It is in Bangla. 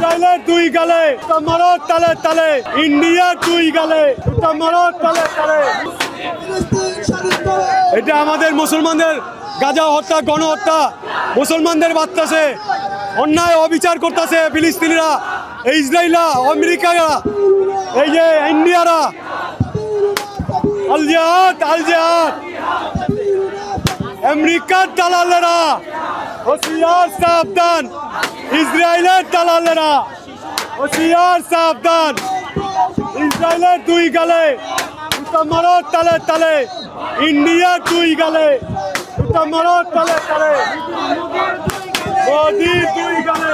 ইসরায়েলের দুই গালে মারো তালে তালে, ইন্ডিয়ার দুই গালে মারো তালে তালে। এটা আমাদের মুসলমানদের গাজা হত্যা, গণহত্যা, মুসলমানদের বাচ্চাছে, অন্যায় অবিচার করতেছে ফিলিস্তিনিরা, ইসরায়েলরা, আমেরিকারা, এই যে ইন্ডিয়ারা। আল জিহাদ আল জিহাদ। আমেরিকার দালালেরা হুঁশিয়ার সাবধান, ইসরায়েলের দালালেরা হুঁশিয়ার সাবধান। ইসরায়েলের দুই গালে মারো তালে তালে, ইন্ডিয়ার দুই গালে মারো তালে তালে, মোদির দুই গালে।